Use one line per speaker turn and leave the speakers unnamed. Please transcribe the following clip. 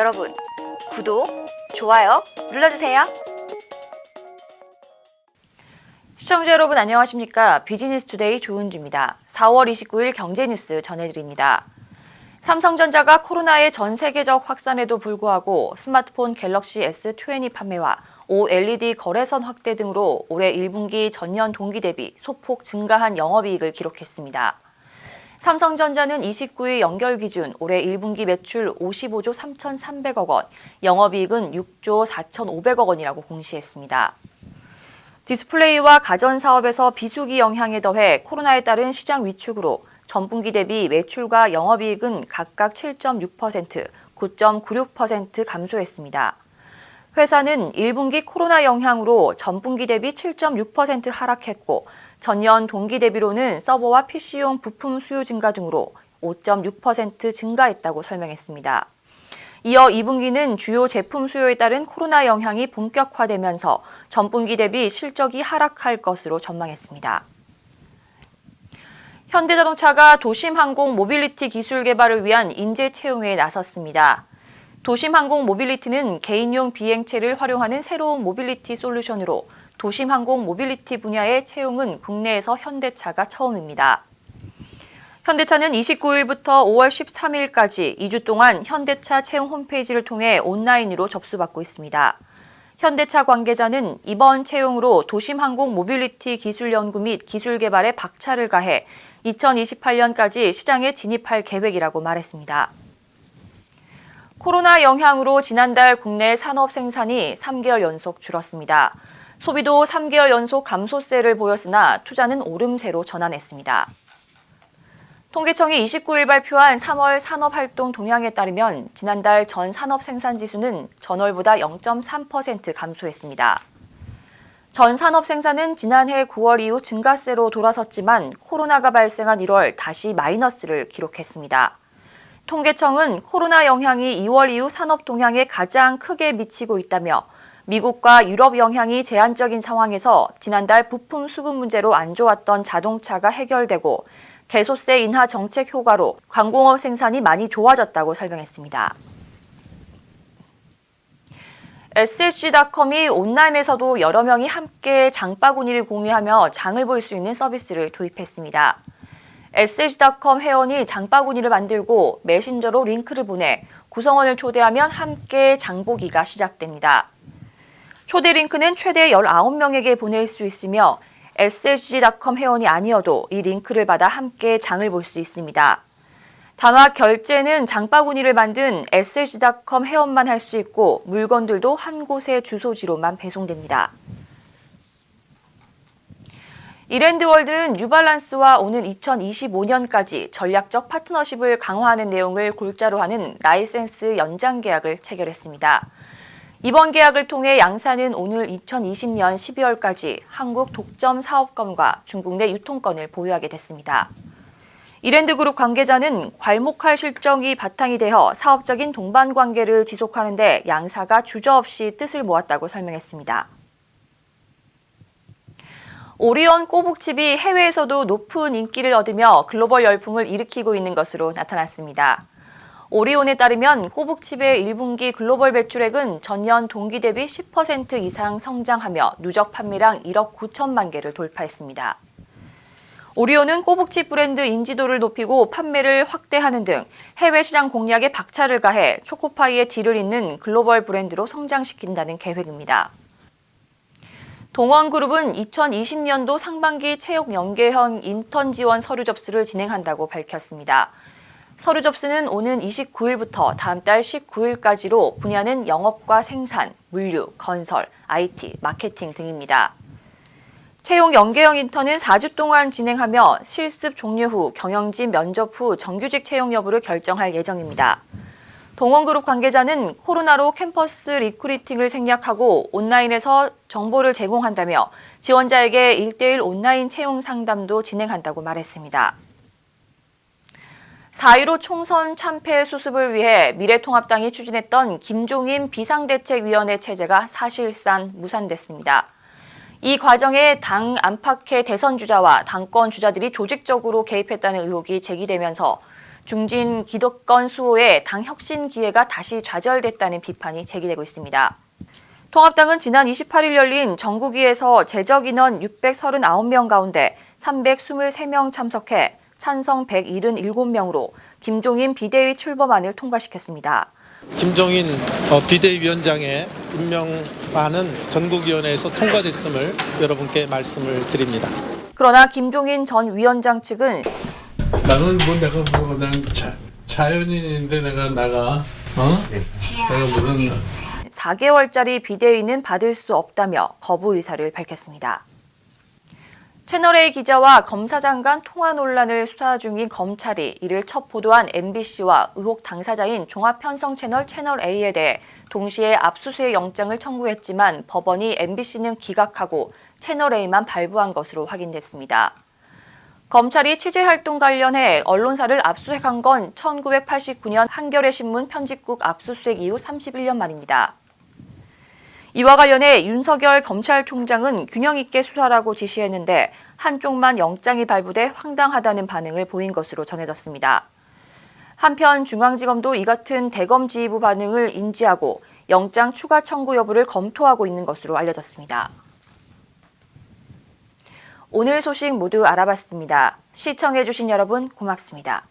여러분, 구독, 좋아요 눌러주세요. 시청자 여러분 안녕하십니까? 비즈니스투데이 조은주입니다. 4월 29일 경제뉴스 전해드립니다. 삼성전자가 코로나의 전 세계적 확산에도 불구하고 스마트폰 갤럭시 S20 판매와 OLED 거래선 확대 등으로 올해 1분기 전년 동기 대비 소폭 증가한 영업이익을 기록했습니다. 삼성전자는 29일 연결 기준 올해 1분기 매출 55조 3,300억 원, 영업이익은 6조 4,500억 원이라고 공시했습니다. 디스플레이와 가전 사업에서 비수기 영향에 더해 코로나에 따른 시장 위축으로 전분기 대비 매출과 영업이익은 각각 7.6%, 9.96% 감소했습니다. 회사는 1분기 코로나 영향으로 전분기 대비 7.6% 하락했고 전년 동기 대비로는 서버와 PC용 부품 수요 증가 등으로 5.6% 증가했다고 설명했습니다. 이어 2분기는 주요 제품 수요에 따른 코로나 영향이 본격화되면서 전분기 대비 실적이 하락할 것으로 전망했습니다. 현대자동차가 도심항공 모빌리티 기술 개발을 위한 인재 채용에 나섰습니다. 도심항공 모빌리티는 개인용 비행체를 활용하는 새로운 모빌리티 솔루션으로 도심항공 모빌리티 분야의 채용은 국내에서 현대차가 처음입니다. 현대차는 29일부터 5월 13일까지 2주 동안 현대차 채용 홈페이지를 통해 온라인으로 접수받고 있습니다. 현대차 관계자는 이번 채용으로 도심항공 모빌리티 기술 연구 및 기술 개발에 박차를 가해 2028년까지 시장에 진입할 계획이라고 말했습니다. 코로나 영향으로 지난달 국내 산업 생산이 3개월 연속 줄었습니다. 소비도 3개월 연속 감소세를 보였으나 투자는 오름세로 전환했습니다. 통계청이 29일 발표한 3월 산업활동 동향에 따르면 지난달 전 산업 생산 지수는 전월보다 0.3% 감소했습니다. 전 산업 생산은 지난해 9월 이후 증가세로 돌아섰지만 코로나가 발생한 1월 다시 마이너스를 기록했습니다. 통계청은 코로나 영향이 2월 이후 산업 동향에 가장 크게 미치고 있다며 미국과 유럽 영향이 제한적인 상황에서 지난달 부품 수급 문제로 안 좋았던 자동차가 해결되고 개소세 인하 정책 효과로 광공업 생산이 많이 좋아졌다고 설명했습니다. SSG.com이 온라인에서도 여러 명이 함께 장바구니를 공유하며 장을 볼 수 있는 서비스를 도입했습니다. SSG.com 회원이 장바구니를 만들고 메신저로 링크를 보내 구성원을 초대하면 함께 장보기가 시작됩니다. 초대 링크는 최대 19명에게 보낼 수 있으며 SSG.com 회원이 아니어도 이 링크를 받아 함께 장을 볼 수 있습니다. 다만 결제는 장바구니를 만든 SSG.com 회원만 할 수 있고 물건들도 한 곳의 주소지로만 배송됩니다. 이랜드월드는 뉴발란스와 오는 2025년까지 전략적 파트너십을 강화하는 내용을 골자로 하는 라이센스 연장 계약을 체결했습니다. 이번 계약을 통해 양사는 오늘 2020년 12월까지 한국 독점 사업권과 중국 내 유통권을 보유하게 됐습니다. 이랜드그룹 관계자는 괄목할 실적이 바탕이 되어 사업적인 동반 관계를 지속하는 데 양사가 주저없이 뜻을 모았다고 설명했습니다. 오리온 꼬북칩이 해외에서도 높은 인기를 얻으며 글로벌 열풍을 일으키고 있는 것으로 나타났습니다. 오리온에 따르면 꼬북칩의 1분기 글로벌 매출액은 전년 동기 대비 10% 이상 성장하며 누적 판매량 1억 9천만 개를 돌파했습니다. 오리온은 꼬북칩 브랜드 인지도를 높이고 판매를 확대하는 등 해외 시장 공략에 박차를 가해 초코파이의 뒤를 잇는 글로벌 브랜드로 성장시킨다는 계획입니다. 동원그룹은 2020년도 상반기 채용 연계형 인턴 지원 서류 접수를 진행한다고 밝혔습니다. 서류 접수는 오는 29일부터 다음 달 19일까지로 분야는 영업과 생산, 물류, 건설, IT, 마케팅 등입니다. 채용 연계형 인턴은 4주 동안 진행하며 실습 종료 후 경영진 면접 후 정규직 채용 여부를 결정할 예정입니다. 동원그룹 관계자는 코로나로 캠퍼스 리크루팅을 생략하고 온라인에서 정보를 제공한다며 지원자에게 1:1 온라인 채용 상담도 진행한다고 말했습니다. 4.15 총선 참패 수습을 위해 미래통합당이 추진했던 김종인 비상대책위원회 체제가 사실상 무산됐습니다. 이 과정에 당 안팎의 대선 주자와 당권 주자들이 조직적으로 개입했다는 의혹이 제기되면서 중진 기득권 수호에 당 혁신 기회가 다시 좌절됐다는 비판이 제기되고 있습니다. 통합당은 지난 28일 열린 정국위에서 제적 인원 639명 가운데 323명 참석해 찬성 177명으로 김종인 비대위 출범안을 통과시켰습니다.
김종인 비대위원장의 임명안은 전국위원회에서 통과됐음을 여러분께 말씀을 드립니다.
그러나 김종인 전 위원장 측은
나는 난 자연인인데 내가 내가 무슨
4개월짜리 비대위는 받을 수 없다며 거부 의사를 밝혔습니다. 채널A 기자와 검사장 간 통화 논란을 수사 중인 검찰이 이를 첫 보도한 MBC와 의혹 당사자인 종합편성채널 채널A에 대해 동시에 압수수색 영장을 청구했지만 법원이 MBC는 기각하고 채널A만 발부한 것으로 확인됐습니다. 검찰이 취재활동 관련해 언론사를 압수수색한 건 1989년 한겨레 신문 편집국 압수수색 이후 31년 만입니다. 이와 관련해 윤석열 검찰총장은 균형 있게 수사라고 지시했는데 한쪽만 영장이 발부돼 황당하다는 반응을 보인 것으로 전해졌습니다. 한편 중앙지검도 이 같은 대검 지휘부 반응을 인지하고 영장 추가 청구 여부를 검토하고 있는 것으로 알려졌습니다. 오늘 소식 모두 알아봤습니다. 시청해주신 여러분 고맙습니다.